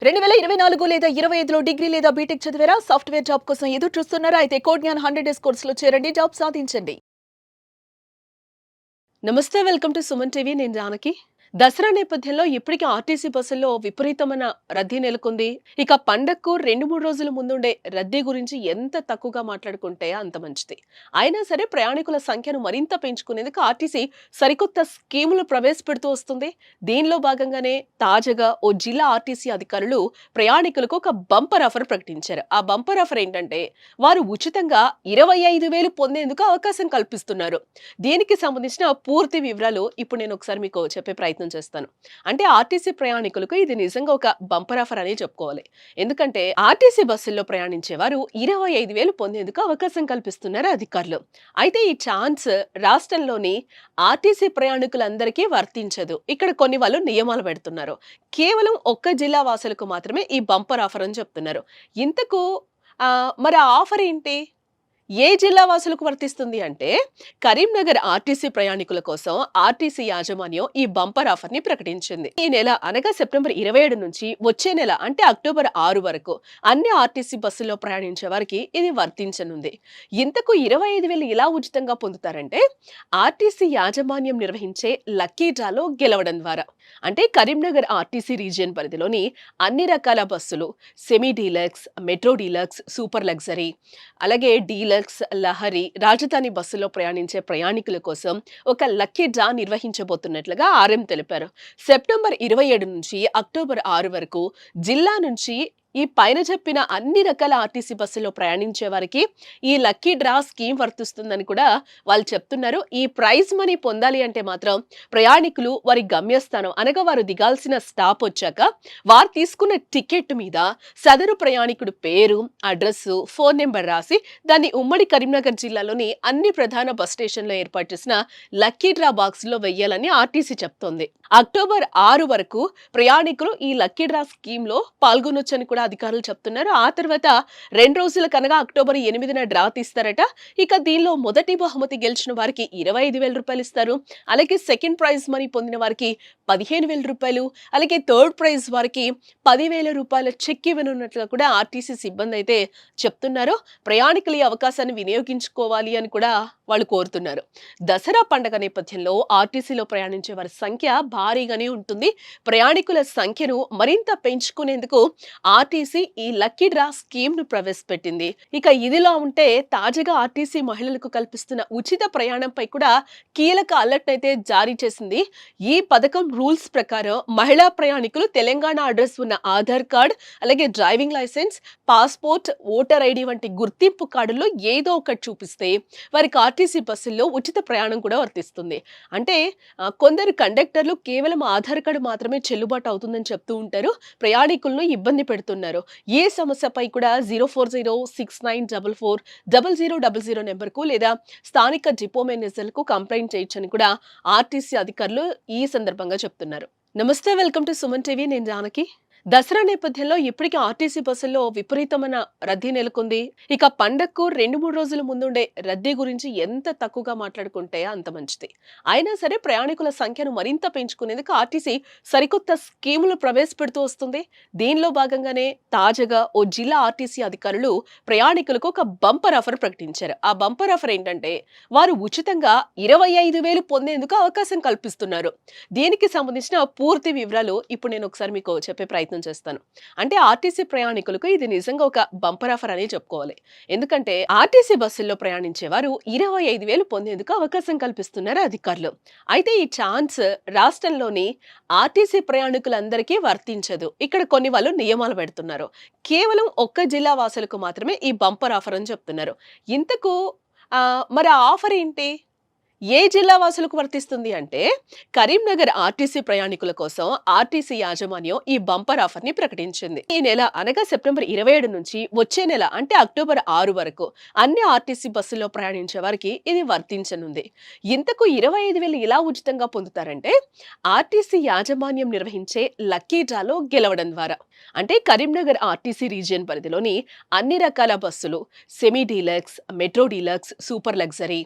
2024 లేదా 25లో డిగ్రీ లేదా బీటెక్ చదివారా? సాఫ్ట్‌వేర్ జాబ్ కోసం ఎదురు చూస్తున్నారా? అయితే కోడ్ జ్ఞాన్ 100 డేస్ కోర్సులో చేరండి. జాబ్ సాధించండి. నమస్తే, వెల్కమ్ టు సుమన్ టీవీ. నేను జానకి. దసరా నేపథ్యంలో ఇప్పటికే ఆర్టీసీ బస్సుల్లో విపరీతమైన రద్దీ నెలకొంది. ఇక పండగకు 2-3 రోజుల ముందుండే రద్దీ గురించి ఎంత తక్కువగా మాట్లాడుకుంటే అంత మంచిది. అయినా సరే ప్రయాణికుల సంఖ్యను మరింత పెంచుకునేందుకు ఆర్టీసీ సరికొత్త స్కీములు ప్రవేశపెడుతూ వస్తుంది. దీనిలో భాగంగానే తాజాగా ఓ జిల్లా ఆర్టీసీ అధికారులు ప్రయాణికులకు ఒక బంపర్ ఆఫర్ ప్రకటించారు. ఆ బంపర్ ఆఫర్ ఏంటంటే వారు ఉచితంగా 25,000 పొందేందుకు అవకాశం కల్పిస్తున్నారు. దీనికి సంబంధించిన పూర్తి వివరాలు ఇప్పుడు నేను ఒకసారి మీకు చెప్పే ప్రయత్నం చేస్తాను. అంటే ఆర్టీసీ ప్రయాణికులకు ఇది నిజంగా ఒక బంపర్ ఆఫర్ అని చెప్పుకోవాలి. ఎందుకంటే ఆర్టీసీ బస్సుల్లో ప్రయాణించేవారు 25,000 పొందేందుకు అవకాశం కల్పిస్తున్నారు అధికారులు. అయితే ఈ ఛాన్స్ రాష్ట్రంలోని ఆర్టీసీ ప్రయాణికులందరికీ వర్తించదు. ఇక్కడ కొన్ని వాళ్ళు నియమాలు పెడుతున్నారు. కేవలం ఒక్క జిల్లా వాసులకు మాత్రమే ఈ బంపర్ ఆఫర్ అని చెప్తున్నారు. ఇంతకు మరి ఆ ఆఫర్ ఏంటి? ఏ జిల్లా వాసులకు వర్తిస్తుంది అంటే కరీంనగర్ ఆర్టీసీ ప్రయాణికుల కోసం ఆర్టీసీ యాజమాన్యం ఈ బంపర్ ఆఫర్ ని ప్రకటించింది. ఈ నెల అనగా సెప్టెంబర్ 27 నుంచి వచ్చే నెల అంటే అక్టోబర్ 6 వరకు అన్ని ఆర్టీసీ బస్సుల్లో ప్రయాణించే వారికి ఇది వర్తించనుంది. ఇంతకు 25,000 ఇలా ఉచితంగా పొందుతారంటే ఆర్టీసీ యాజమాన్యం నిర్వహించే లక్కీ డ్రాలో గెలవడం ద్వారా. అంటే కరీంనగర్ ఆర్టీసీ రీజియన్ పరిధిలోని అన్ని రకాల బస్సులు semi deluxe, metro deluxe, super luxury, అలాగే డీలక్స్, లహరి, రాజధాని బస్సులో ప్రయాణించే ప్రయాణికుల కోసం ఒక లక్కీ డ్రా నిర్వహించబోతున్నట్లుగా ఆర్ఎం తెలిపారు. సెప్టెంబర్ 27 నుంచి అక్టోబర్ 6 వరకు జిల్లా నుంచి ఈ పైన చెప్పిన అన్ని రకాల ఆర్టీసీ బస్సులో ప్రయాణించే వారికి ఈ లక్కీ డ్రా స్కీమ్ వర్తిస్తుందని కూడా వాళ్ళు చెప్తున్నారు. ఈ ప్రైజ్ మనీ పొందాలి అంటే మాత్రం ప్రయాణికులు వారి గమ్యస్థానం అనగా వారు దిగాల్సిన స్టాప్ వచ్చాక వారు తీసుకున్న టికెట్ మీద సదరు ప్రయాణికుడు పేరు, అడ్రస్, ఫోన్ నెంబర్ రాసి దాన్ని ఉమ్మడి కరీంనగర్ జిల్లాలోని అన్ని ప్రధాన బస్ స్టేషన్లో ఏర్పాటు చేసిన లక్కీ డ్రా బాక్స్ లో వెయ్యాలని ఆర్టీసీ చెప్తోంది. అక్టోబర్ 6 వరకు ప్రయాణికులు ఈ లక్కీ డ్రా స్కీమ్ లో పాల్గొనొచ్చని కూడా అధికారులు చెప్తున్నారు. ఆ తర్వాత 2 రోజుల కనగా అక్టోబర్ 8న డ్రా తీస్తారట. ఇక దీనిలో మొదటి బహుమతి గెలిచిన వారికి 25,000 రూపాయలు ఇస్తారు. అలాగే సెకండ్ ప్రైజ్ మనీ పొందిన వారికి 15,000 రూపాయలు, అలాగే థర్డ్ ప్రైజ్ వారికి 10,000 రూపాయల చెక్ ఇవ్వనున్నట్లుగా కూడా ఆర్టీసీ సిబ్బంది అయితే చెప్తున్నారు. ప్రయాణికులు ఈ అవకాశాన్ని వినియోగించుకోవాలి అని కూడా వాళ్ళు కోరుతున్నారు. దసరా పండుగ నేపథ్యంలో ఆర్టీసీలో ప్రయాణించే వారి సంఖ్య భారీగానే ఉంటుంది. ప్రయాణికుల సంఖ్యను మరింత పెంచుకునేందుకు ఆర్టీసీ ఈ లక్కీ డ్రా స్కీమ్ ను ప్రవేశపెట్టింది. ఇక ఇదిలా ఉంటే తాజాగా ఆర్టీసీ మహిళలకు కల్పిస్తున్న ఉచిత ప్రయాణంపై కూడా కీలక అలర్ట్ అయితే జారీ చేసింది. ఈ పథకం రూల్స్ ప్రకారం మహిళా ప్రయాణికులు తెలంగాణ అడ్రస్ ఉన్న ఆధార్ కార్డ్, అలాగే driving licence, passport, voter ID వంటి గుర్తింపు కార్డుల్లో ఏదో ఒకటి చూపిస్తే వారికి ఆర్టీసీ బస్సుల్లో ఉచిత ప్రయాణం కూడా వర్తిస్తుంది. అంటే కొందరు కండక్టర్లు కేవలం ఆధార్ కార్డు మాత్రమే చెల్లుబాటు అవుతుందని చెప్తూ ఉంటారు. ప్రయాణికులను ఇబ్బంది పెడుతున్నారు. ఏ సమస్యపై కూడా 04069440000 నెంబర్కు లేదా స్థానిక డిపో మేనేజర్లకు కంప్లైంట్ చేయొచ్చని కూడా ఆర్టీసీ అధికారులు ఈ సందర్భంగా చెప్తున్నారు. నమస్తే, వెల్కమ్ టు సుమన్ టీవీ. నేను జానకి. దసరా నేపథ్యంలో ఇప్పటికే ఆర్టీసీ బస్సుల్లో విపరీతమైన రద్దీ నెలకొంది. ఇక పండగకు 2-3 రోజుల ముందుండే రద్దీ గురించి ఎంత తక్కువగా మాట్లాడుకుంటే అంత మంచిది. అయినా సరే ప్రయాణికుల సంఖ్యను మరింత పెంచుకునేందుకు ఆర్టీసీ సరికొత్త స్కీములు ప్రవేశపెడుతూ వస్తుంది. దీనిలో భాగంగానే తాజాగా ఓ జిల్లా ఆర్టీసీ అధికారులు ప్రయాణికులకు ఒక బంపర్ ఆఫర్ ప్రకటించారు. ఆ బంపర్ ఆఫర్ ఏంటంటే వారు ఉచితంగా 25,000 పొందేందుకు అవకాశం కల్పిస్తున్నారు. దీనికి సంబంధించిన పూర్తి వివరాలు ఇప్పుడు నేను ఒకసారి మీకు చెప్పే ప్రయత్నం చేస్తాను. అంటే ఆర్టీసీ ప్రయాణికులకు ఇది నిజంగా ఒక బంపర్ ఆఫర్ అని చెప్పుకోవాలి. ఎందుకంటే ఆర్టీసీ బస్సుల్లో ప్రయాణించేవారు 25,000 పొందేందుకు అవకాశం కల్పిస్తున్నారు అధికారులు. అయితే ఈ ఛాన్స్ రాష్ట్రంలోని ఆర్టీసీ ప్రయాణికులందరికీ వర్తించదు. ఇక్కడ కొన్ని వాళ్ళు నియమాలు పెడుతున్నారు. కేవలం ఒక్క జిల్లా వాసులకు మాత్రమే ఈ బంపర్ ఆఫర్ అని చెప్తున్నారు. ఇంతకు మరి ఆ ఆఫర్ ఏంటి? ఏ జిల్లా వాసులకు వర్తిస్తుంది అంటే కరీంనగర్ ఆర్టీసీ ప్రయాణికుల కోసం ఆర్టీసీ యాజమాన్యం ఈ బంపర్ ఆఫర్ ని ప్రకటించింది. ఈ నెల అనగా సెప్టెంబర్ 27 నుంచి వచ్చే నెల అంటే అక్టోబర్ 6 వరకు అన్ని ఆర్టీసీ బస్సుల్లో ప్రయాణించే వారికి ఇది వర్తించనుంది. ఇంతకు 25,000 ఇలా ఉచితంగా పొందుతారంటే ఆర్టీసీ యాజమాన్యం నిర్వహించే లక్కీ డ్రాలో గెలవడం ద్వారా. అంటే కరీంనగర్ ఆర్టీసీ రీజియన్ పరిధిలోని అన్ని రకాల బస్సులు semi deluxe, metro deluxe, super luxury,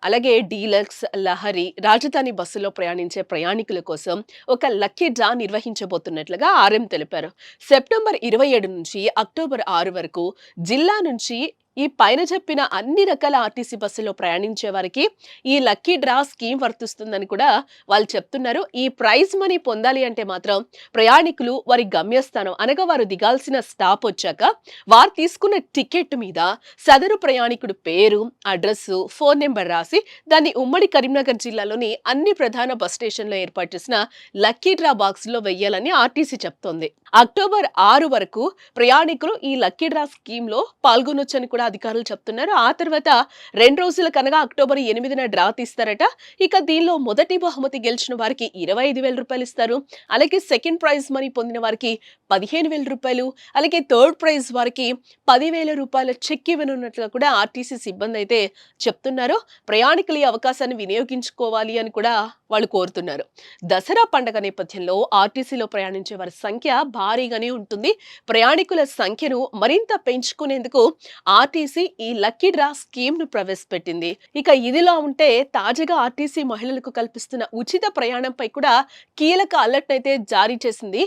అలాగే డీలక్స్, డీలక్స్, లహరి, రాజధాని బస్సులో ప్రయాణించే ప్రయాణికుల కోసం ఒక లక్కీ డ్రా నిర్వహించబోతున్నట్లుగా ఆర్ఎం తెలిపారు. సెప్టెంబర్ 27 నుంచి అక్టోబర్ 6 వరకు జిల్లా నుంచి ఈ పైన చెప్పిన అన్ని రకాల ఆర్టీసీ బస్సులో ప్రయాణించే వారికి ఈ లక్కీ డ్రా స్కీమ్ వర్తిస్తుందని కూడా వాళ్ళు చెప్తున్నారు. ఈ ప్రైజ్ మనీ పొందాలి అంటే మాత్రం ప్రయాణికులు వారి గమ్యస్థానం అనగా వారు దిగాల్సిన స్టాప్ వచ్చాక వారు తీసుకున్న టికెట్ మీద సదరు ప్రయాణికుడు పేరు, అడ్రస్, ఫోన్ నెంబర్ రాసి దాన్ని ఉమ్మడి కరీంనగర్ జిల్లాలోని అన్ని ప్రధాన బస్ స్టేషన్లో ఏర్పాటు చేసిన లక్కీ డ్రా బాక్స్ లో వెయ్యాలని ఆర్టీసీ చెప్తోంది. అక్టోబర్ 6 వరకు ప్రయాణికులు ఈ లక్కీ డ్రా స్కీమ్ లో పాల్గొనొచ్చని కూడా అధికారులు చెప్తున్నారు. ఆ తర్వాత 2 రోజుల కనగా అక్టోబర్ 8న డ్రా తీస్తారట. ఇక దీనిలో మొదటి బహుమతి గెలిచిన వారికి 25,000 రూపాయలు ఇస్తారు. అలాగే సెకండ్ ప్రైజ్ మనీ పొందిన వారికి 15,000 రూపాయలు, అలాగే థర్డ్ ప్రైజ్ వారికి 10,000 రూపాయల చెక్ ఇవ్వనున్నట్లుగా కూడా ఆర్టీసీ సిబ్బంది అయితే చెప్తున్నారు. ప్రయాణికులు ఈ అవకాశాన్ని వినియోగించుకోవాలి అని కూడా వాళ్ళు కోరుతున్నారు. దసరా పండుగ నేపథ్యంలో ఆర్టీసీలో ప్రయాణించే వారి సంఖ్య భారీగానే ఉంటుంది. ప్రయాణికుల సంఖ్యను మరింత పెంచుకునేందుకు ఆర్టీసీ ఈ లక్కీ డ్రా స్కీమ్ ను ప్రవేశపెట్టింది. ఇక ఇదిలా ఉంటే తాజాగా ఆర్టీసీ మహిళలకు కల్పిస్తున్న ఉచిత ప్రయాణంపై కూడా కీలక అలర్ట్ అయితే జారీ చేసింది.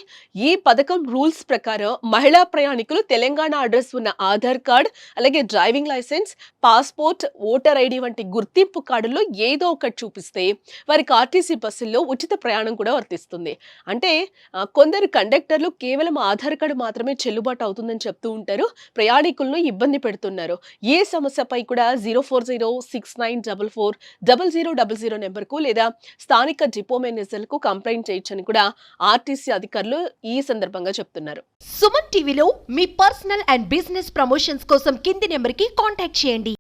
ఈ పథకం రూల్స్ ప్రకారం మహిళా ప్రయాణికులు తెలంగాణ అడ్రస్ ఉన్న ఆధార్ కార్డ్, అలాగే driving licence, passport, voter ID వంటి గుర్తింపు కార్డుల్లో ఏదో ఒకటి చూపిస్తే వారికి ఆర్టీసీ బస్సుల్లో ఉచిత ప్రయాణం కూడా వర్తిస్తుంది. అంటే కొందరు కండక్టర్లు కేవలం ఆధార్ కార్డు మాత్రమే చెల్లుబాటు అవుతుందని చెప్తూ ఉంటారు. ప్రయాణికులను ఇబ్బంది పెడుతున్నారు. ఏ సమస్యపై కూడా 04069440000 నెంబర్కు లేదా స్థానిక డిపో మేనేజర్లకు కంప్లైంట్ చేయొచ్చని కూడా ఆర్టీసీ అధికారులు ఈ సందర్భంగా చెప్తున్నారు. సుమన్ టీవీలో మీ పర్సనల్ అండ్ బిజినెస్ ప్రమోషన్స్ కోసం కింది నెంబర్కి కాంటాక్ట్ చేయండి.